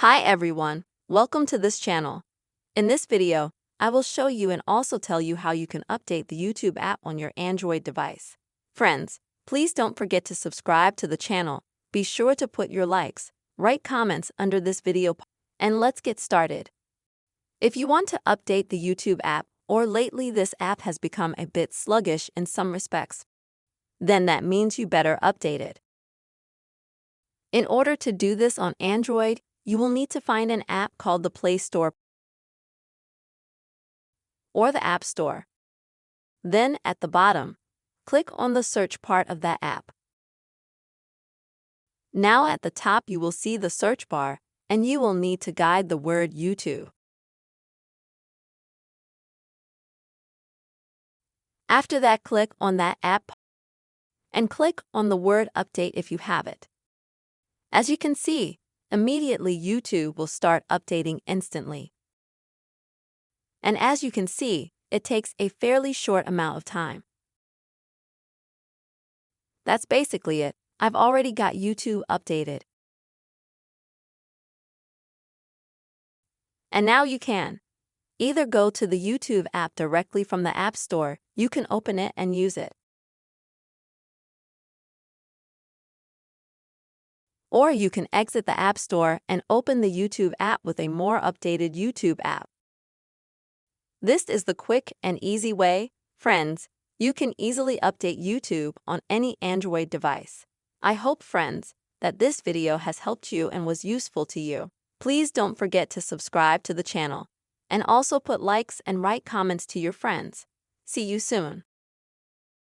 Hi everyone, welcome to this channel. In this video, I will show you and also tell you how you can update the YouTube app on your Android device. Friends, please don't forget to subscribe to the channel. Be sure to put your likes, write comments under this video, and let's get started. If you want to update the YouTube app, or lately this app has become a bit sluggish in some respects, then that means you better update it. In order to do this on Android, you will need to find an app called the Play Store or the App Store. Then, at the bottom, click on the search part of that app. Now at the top you will see the search bar, and you will need to guide the word YouTube. After that, click on that app and click on the word Update if you have it. As you can see, immediately YouTube will start updating instantly. And as you can see, it takes a fairly short amount of time. That's basically it. I've already got YouTube updated. And now you can either go to the YouTube app directly from the App Store, you can open it and use it. Or you can exit the App Store and open the YouTube app with a more updated YouTube app. This is the quick and easy way, friends. You can easily update YouTube on any Android device. I hope, friends, that this video has helped you and was useful to you. Please don't forget to subscribe to the channel and also put likes and write comments to your friends. See you soon.